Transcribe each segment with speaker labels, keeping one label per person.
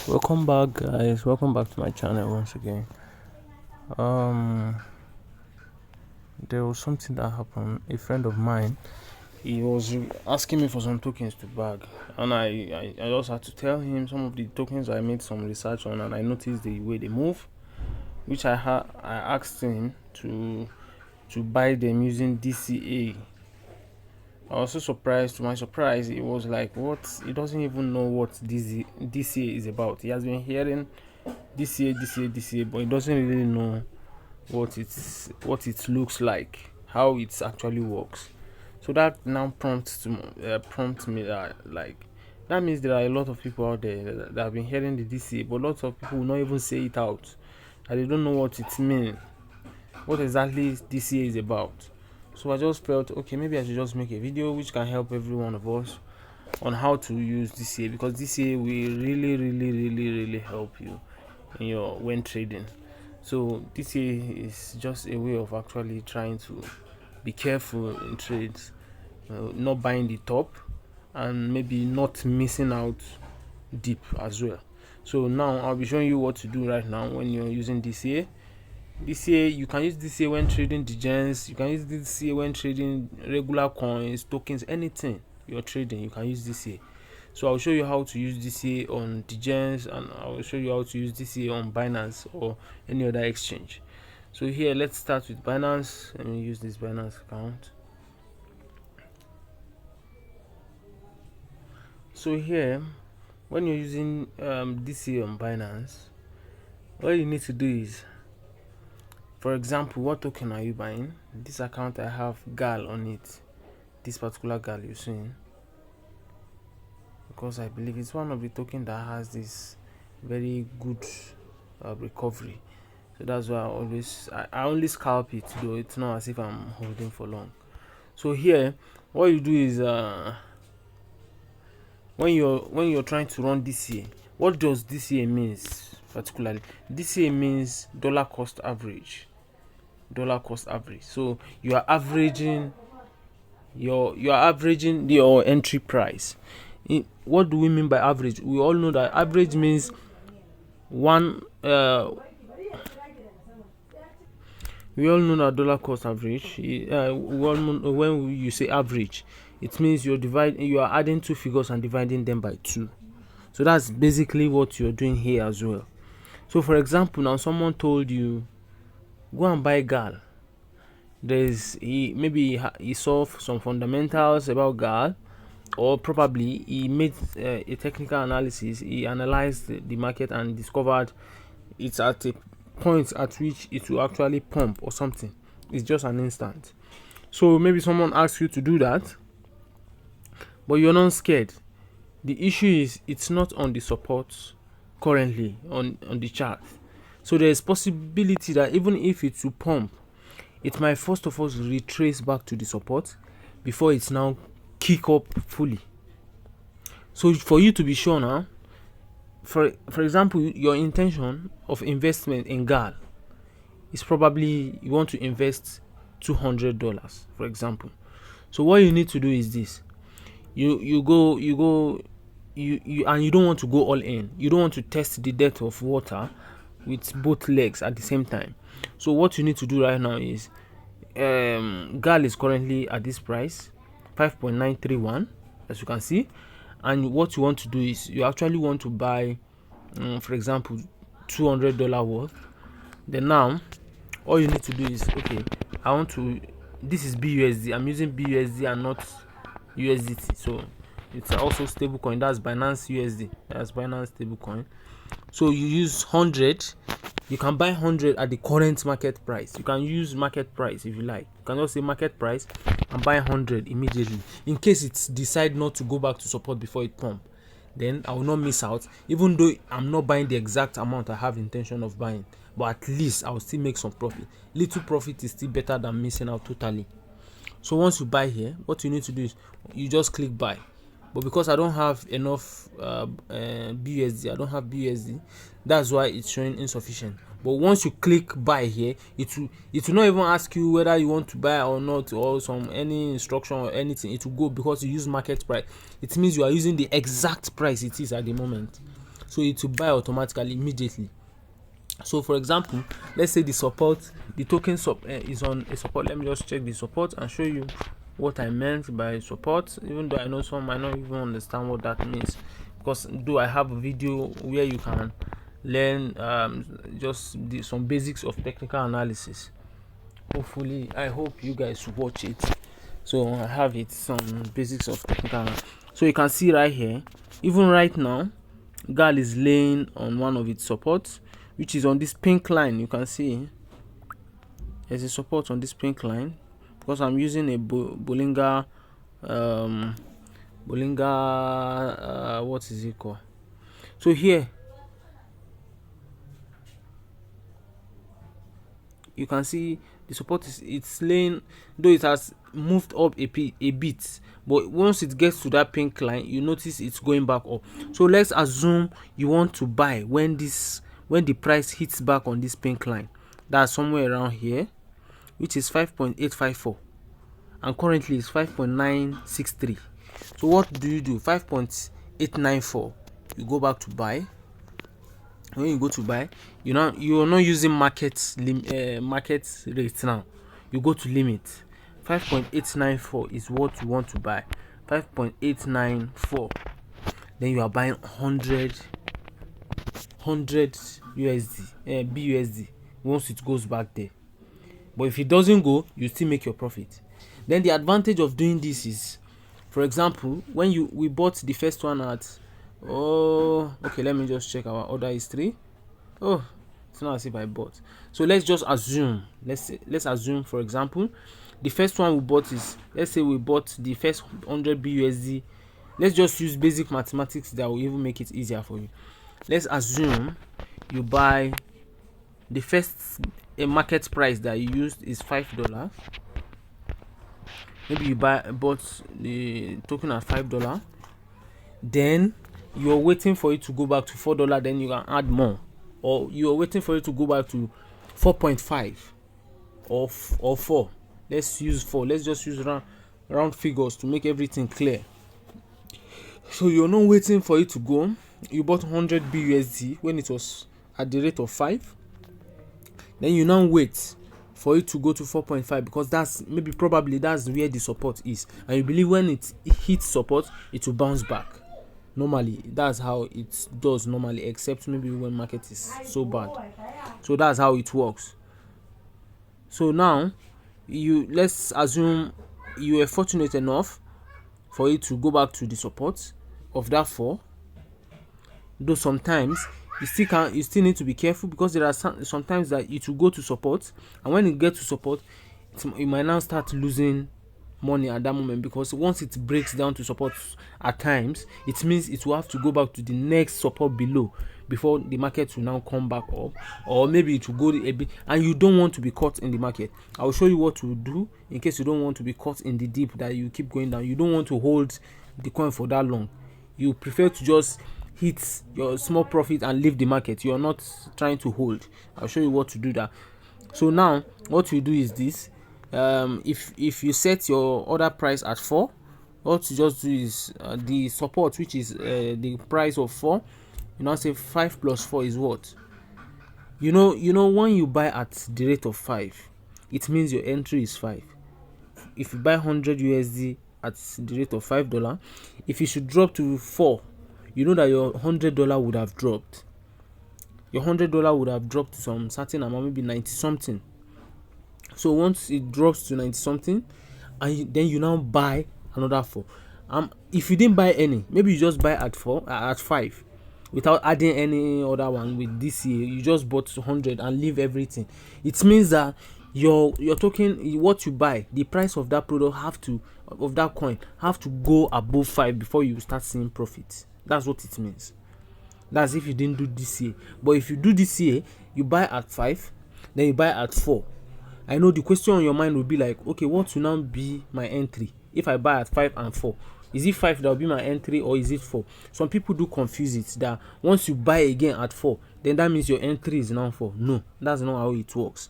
Speaker 1: Welcome back, guys. Welcome back to my channel once again. Um, there was something that happened. A friend of mine, he was asking me for some tokens to bag, and I just had to tell him some of the tokens I made some research on, and I noticed the way they move, which I asked him to buy them using DCA. I was so surprised. To my surprise, he was like, "What? He doesn't even know what DCA is about. He has been hearing DCA, but he doesn't really know what it looks like, how it actually works." So that now prompt me that, like, that means there are a lot of people out there that have been hearing the DCA, but lots of people will not even say it out, and they don't know what it means, what exactly DCA is about. So I just felt, okay, maybe I should just make a video which can help every one of us on how to use DCA, because DCA will really help you in your when trading. So DCA is just a way of actually trying to be careful in trades, not buying the top, and maybe not missing out deep as well. So now I'll be showing you what to do right now when you're using DCA. You can use DCA when trading degens. You can use DCA when trading regular coins, tokens, anything you're trading. You can use DCA. So I'll show you how to use DCA on degens, and I'll show you how to use DCA on Binance or any other exchange. So here, let's start with Binance. Let me use this Binance account. So here, when you're using DCA on Binance, what you need to do is, for example, what token are you buying? This account, I have GAL on it. This particular GAL you're seeing, because I believe it's one of the tokens that has this very good recovery. So that's why I only scalp it, though it's not as if I'm holding for long. So here, what you do is, when you're trying to run DCA, what does DCA means particularly? DCA means dollar cost average. So you are averaging your entry price. What do we mean by average? We all know that average means one. We all know that dollar cost average. When you say average, it means you are adding two figures and dividing them by 2. So that's basically what you're doing here as well. So for example, now someone told you, go and buy GAL. He saw some fundamentals about GAL, or probably he made a technical analysis. He analyzed the market and discovered it's at a point at which it will actually pump or something. It's just an instant. So maybe someone asks you to do that, but you're not scared. The issue is it's not on the support currently on the chart. So there's possibility that even if it will pump, it might first of all retrace back to the support before it's now kick up fully. So for you to be sure now, for example, your intention of investment in GAL is probably you want to invest $200, for example. So what you need to do is this: you and you don't want to go all in. You don't want to test the depth of water with both legs at the same time. So what you need to do right now is, GAL is currently at this price, 5.931, as you can see. And what you want to do is you actually want to buy, for example, $200 worth. Then now, all you need to do is, okay, this is BUSD. I'm using BUSD and not USDT. So it's also stable coin. That's Binance USD. That's Binance stable coin. So you use 100. You can buy 100 at the current market price. You can use market price if you like. You can just say market price and buy 100 immediately. In case it decide not to go back to support before it pump, then I will not miss out. Even though I'm not buying the exact amount I have intention of buying, but at least I will still make some profit. Little profit is still better than missing out totally. So once you buy here, what you need to do is you just click buy. But because I don't have enough BUSD, that's why it's showing insufficient. But once you click buy here, it will not even ask you whether you want to buy or not, or any instruction or anything. It will go because you use market price. It means you are using the exact price it is at the moment. so it will buy automatically immediately. So for example, let's say the token is on a support. Let me just check the support and show you what I meant by support, even though I know some might not even understand what that means, because though I have a video where you can learn some basics of technical analysis. Hopefully, I hope you guys watch it. So I have some basics of technical analysis. So you can see right here, even right now, GAL is laying on one of its supports, which is on this pink line. You can see there's a support on this pink line, because I'm using a Bollinger what is it called? So here you can see the support it's laying, though it has moved up a bit, but once it gets to that pink line, you notice it's going back up. So let's assume you want to buy when the price hits back on this pink line. That's somewhere around here, which is 5.854, and currently it's 5.963. So what do you do? 5.894, you go back to buy. When you go to buy, you're not using market rate now. You go to limit. 5.894 is what you want to buy. 5.894. Then you are buying 100 USD, BUSD once it goes back there. But if it doesn't go, you still make your profit. Then the advantage of doing this is, for example, when we bought the first one at okay, let me just check our order history. It's not as if I bought. So let's just assume, let's assume, for example, the first one we bought is, let's say we bought the first 100 BUSD. Let's just use basic mathematics that will even make it easier for you. Let's assume you buy the first market price that you used is $5. Maybe you bought the token at $5. Then you're waiting for it to go back to $4, then you can add more, or you're waiting for it to go back to 4.5 or 4. Let's use 4. Let's just use round figures to make everything clear. So you're not waiting for it to go. You bought 100 BUSD when it was at the rate of 5. Then you now wait for it to go to 4.5, because that's probably that's where the support is, and you believe when it hits support, it will bounce back. Normally that's how it does normally, except maybe when market is so bad. So that's how it works. So now let's assume you were fortunate enough for it to go back to the support of that 4. Though sometimes you still need to be careful, because there are sometimes that it will go to support, and when it gets to support, it might now start losing money at that moment, because once it breaks down to support at times, it means it will have to go back to the next support below before the market will now come back up, or maybe it will go a bit, and you don't want to be caught in the market. I will show you what to do in case you don't want to be caught in the dip that you keep going down. You don't want to hold the coin for that long. You prefer to just hit your small profit and leave the market. You are not trying to hold. I'll show you what to do that. So now what you do is this. If you set your order price at 4, what you just do is the support, which is the price of 4, you now say 5 plus 4 is what? You know when you buy at the rate of 5, it means your entry is 5. If you buy 100 USD at the rate of $5, if it should drop to 4, you know that your $100 would have dropped. Your $100 would have dropped to some certain amount, maybe 90 something. So once it drops to 90 something, and then you now buy another 4. If you didn't buy any, maybe you just buy at 5, without adding any other one with DCA. You just bought 100 and leave everything. It means that you're talking what you buy, the price of that product of that coin have to go above 5 before you start seeing profit. That's what it means. That's if you didn't do DCA. But if you do DCA, you buy at 5, then you buy at 4. I know the question on your mind will be like, okay, what will now be my entry if I buy at 5 and 4? Is it 5 that will be my entry, or is it 4? Some people do confuse it, that once you buy again at 4, then that means your entry is now 4. No, that's not how it works.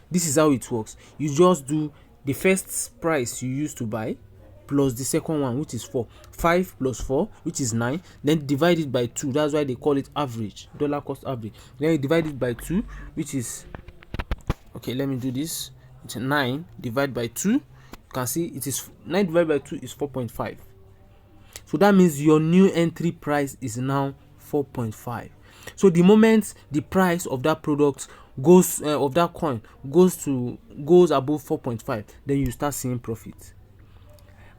Speaker 1: This is how it works. You just do the first price you used to buy, plus the second one, which is 4. 5 plus 4, which is 9. Then divide it by 2. That's why they call it average, dollar cost average. Then you divide it by 2, which is, okay, let me do this. It's 9 divided by 2. You can see it is 9 divided by 2 is 4.5. So that means your new entry price is now 4.5. So the moment the price of that product goes of that coin goes above 4.5, then you start seeing profit.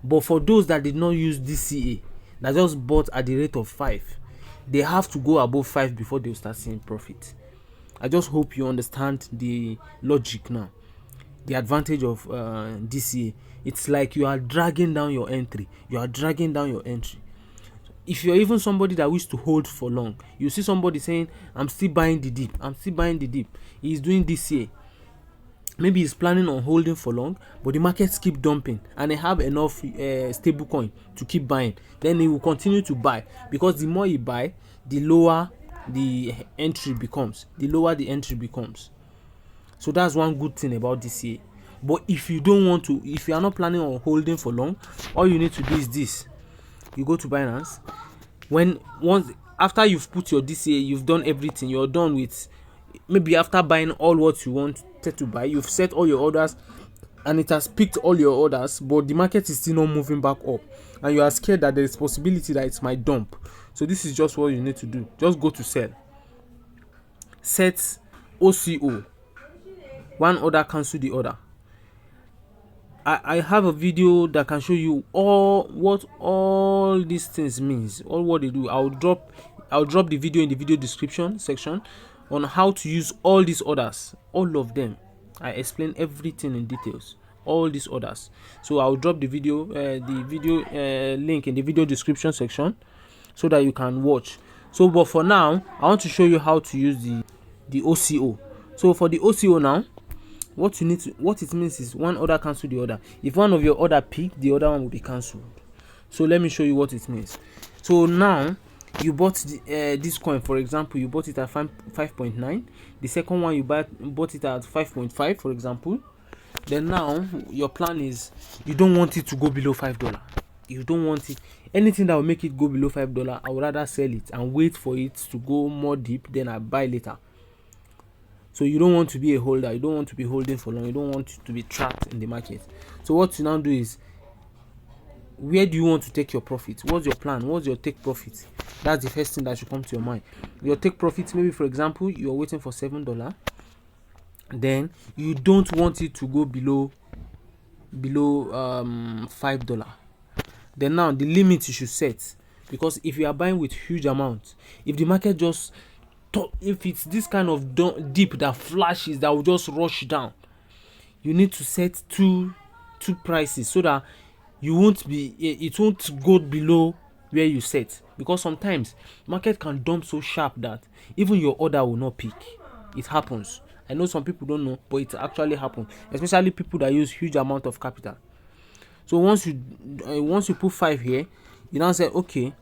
Speaker 1: But for those that did not use DCA, that just bought at the rate of 5, they have to go above 5 before they will start seeing profit. I just hope you understand the logic now. The advantage of DCA, it's like you are dragging down your entry. If you're even somebody that wishes to hold for long, you see somebody saying, I'm still buying the dip. He's doing DCA. Maybe he's planning on holding for long, but the markets keep dumping and they have enough stable coin to keep buying. Then he will continue to buy, because the more you buy, the lower the entry becomes. So that's one good thing about DCA. But if you are not planning on holding for long, all you need to do is this. You go to Binance. After you've put your DCA, you've done everything. You're done with, maybe after buying all what you wanted to buy, you've set all your orders and it has picked all your orders, but the market is still not moving back up, and you are scared that there is possibility that it might dump. So this is just what you need to do. Just go to sell. Set OCO. One order cancel the order. I have a video that can show you what all these things means, all what they do. I'll drop the video in the video description section on how to use all these orders, all of them. I explain everything in details, all these orders. So I'll drop the video link in the video description section so that you can watch. So, but for now, I want to show you how to use the OCO. So for the OCO now, what it means is one order cancel the order. If one of your order picked, the other one will be cancelled. So let me show you what it means. So now you bought this coin, for example, you bought it at 5.9. The second one you bought it at 5.5, for example. Then now your plan is you don't want it to go below $5. You don't want it. Anything that will make it go below $5, I would rather sell it and wait for it to go more deep, then I buy later. So you don't want to be a holder. You don't want to be holding for long. You don't want to be trapped in the market. So what you now do is, where do you want to take your profit? What's your plan? What's your take profit? That's the first thing that should come to your mind. Your take profit, maybe for example, you're waiting for $7. Then you don't want it to go below $5. Then now the limit you should set, because if you are buying with huge amounts, if the market just if it's this kind of dip that flashes, that will just rush down, you need to set two prices so that it won't go below where you set, because sometimes market can dump so sharp that even your order will not pick. It happens. I know some people don't know, but it actually happens, especially people that use huge amount of capital. So once you put 5 here, you now say, okay,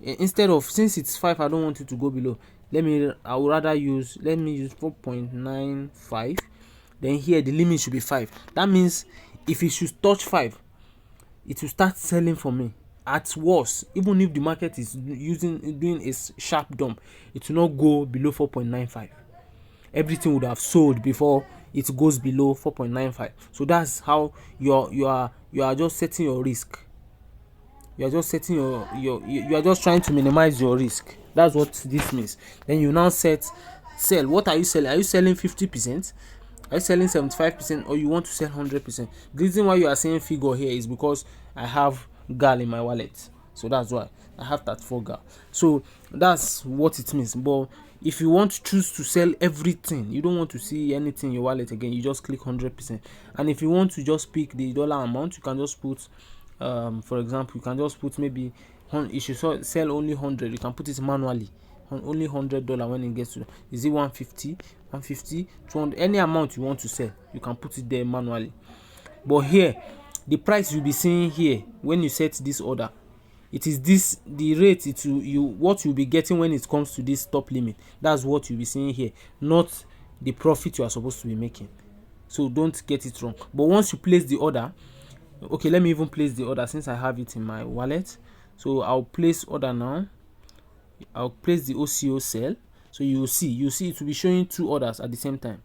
Speaker 1: instead of, since it's 5, I don't want it to go below, let me use 4.95. Then here the limit should be 5. That means if it should touch 5, it will start selling for me. At worst, even if the market is doing a sharp dump, it will not go below 4.95. Everything would have sold before it goes below 4.95. So that's how you are just setting your risk. You are just setting you are just trying to minimize your risk. That's what this means. Then you now sell. What are you selling? Are you selling 50%? Are you selling 75%? Or you want to sell 100%? The reason why you are saying figure here is because I have GAL in my wallet. So that's why I have that 4 GAL. So that's what it means. But if you want to choose to sell everything, you don't want to see anything in your wallet again, you just click 100%. And if you want to just pick the dollar amount, you can just put for example, you can just put maybe you should sell only 100. You can put it manually on only $100. When it gets to, is it 150, 200, any amount you want to sell, you can put it there manually. But here, the price you'll be seeing here when you set this order, it is the rate what you'll be getting when it comes to this top limit. That's what you'll be seeing here, not the profit you are supposed to be making. So don't get it wrong. But once you place the order, Okay, let me even place the order since I have it in my wallet. So I'll place order now. I'll place the OCO cell. So you see it will be showing two orders at the same time.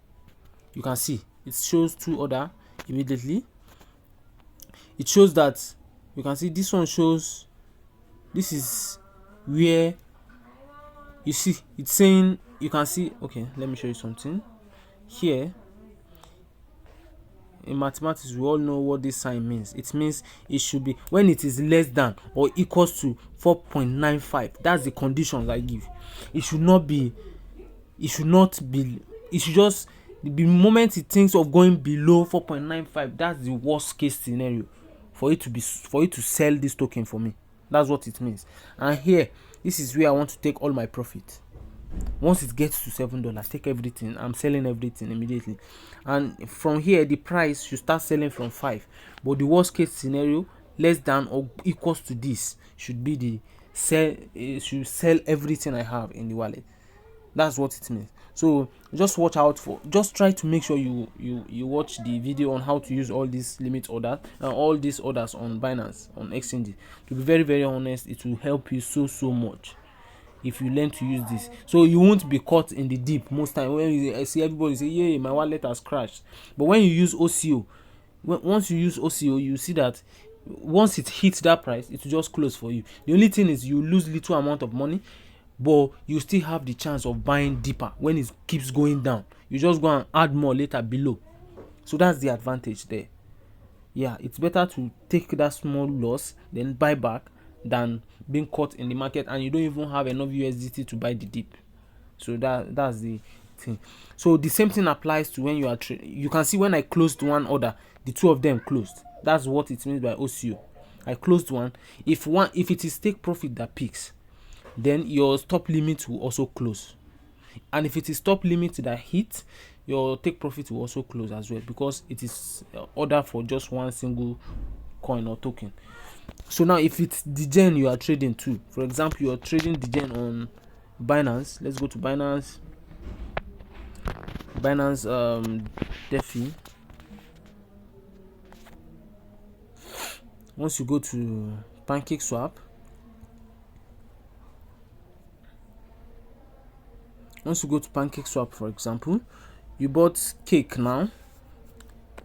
Speaker 1: You can see it shows two order immediately. It shows that you can see this one shows this is where you see it's saying you can see. Okay, let me show you something here. In mathematics, we all know what this sign means. It means it should be when it is less than or equals to 4.95. That's the conditions I give. It should not be, it should just the moment it thinks of going below 4.95, that's the worst case scenario for it to sell this token for me. That's what it means. And here, this is where I want to take all my profit. Once it gets to $7, take everything. I'm selling everything immediately, and from here the price should start selling from 5. But the worst case scenario, less than or equals to this, should be the sell. Should sell everything I have in the wallet. That's what it means. So just watch out for. Just try to make sure you watch the video on how to use all these limit orders and all these orders on Binance, on exchanges. To be very, very honest, it will help you so much if you learn to use this. So you won't be caught in the deep most time when you see everybody say, yeah, my wallet has crashed. But when you use OCO, once you use OCO, you see that once it hits that price, it will just close for you. The only thing is you lose little amount of money, but you still have the chance of buying deeper when it keeps going down. You just go and add more later below. So that's the advantage there. Yeah, it's better to take that small loss then buy back than being caught in the market and you don't even have enough USDT to buy the dip. So that's the thing. So the same thing applies to when you are you can see when I closed one order, the two of them closed. That's what it means by OCO. I closed one. If it is take profit that peaks, then your stop limit will also close. And if it is stop limit that hit, your take profit will also close as well, because it is order for just one single coin or token. So now if it's degen you are trading too, for example, you are trading degen on Binance. Let's go to Binance DeFi. Once you go to PancakeSwap, for example, you bought cake now.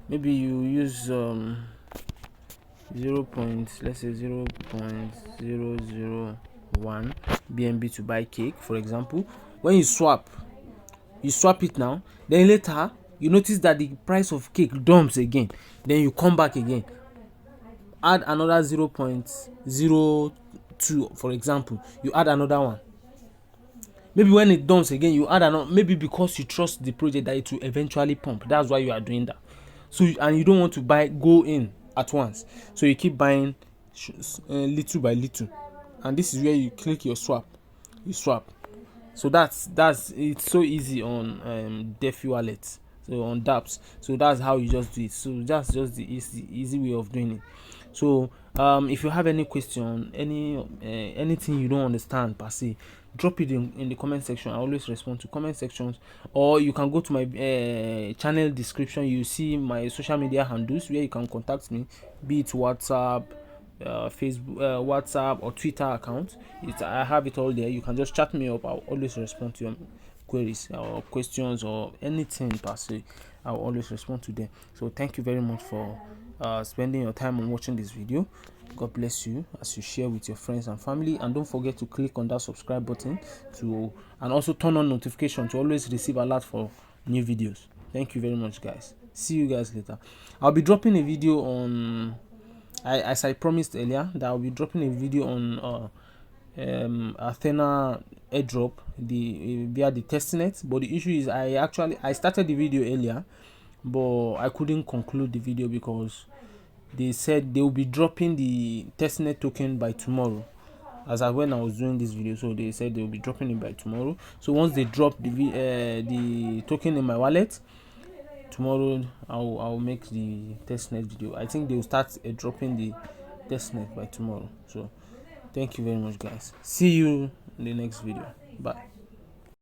Speaker 1: Maybe you use 0.001 BNB to buy cake, for example. When you swap it now, then later you notice that the price of cake dumps again, then you come back again, add another 0.02, for example, you add another one. Maybe when it dumps again, you add another, maybe because you trust the project that it will eventually pump. That's why you are doing that. So and you don't want to go in at once, so you keep buying little by little, and this is where you click your swap. You swap. So that's it's so easy on DeFi wallets, so on dApps. So that's how you just do it. So that's just the easy way of doing it. So if you have any question, anything you don't understand per se, drop it in the comment section. I always respond to comment sections, or you can go to my channel description. You see my social media handles where you can contact me, be it WhatsApp, Facebook, WhatsApp or Twitter account. I have it all there. You can just chat me up. I'll always respond to your queries or questions or anything per se. I'll always respond to them. So thank you very much for spending your time on watching this video. God bless you as you share with your friends and family, and don't forget to click on that subscribe button and also turn on notification to always receive alert for new videos. Thank you very much, guys. See you guys later. I'll be dropping a video on as I promised earlier, that I'll be dropping a video on Athena airdrop via the testnet. But the issue is I started the video earlier, but I couldn't conclude the video because they said they will be dropping the testnet token by tomorrow, as when I was doing this video. So they said they will be dropping it by tomorrow. So once they drop the token in my wallet tomorrow, I'll make the testnet video. I think they will start dropping the testnet by tomorrow. So thank you very much, guys. See you in the next video. Bye.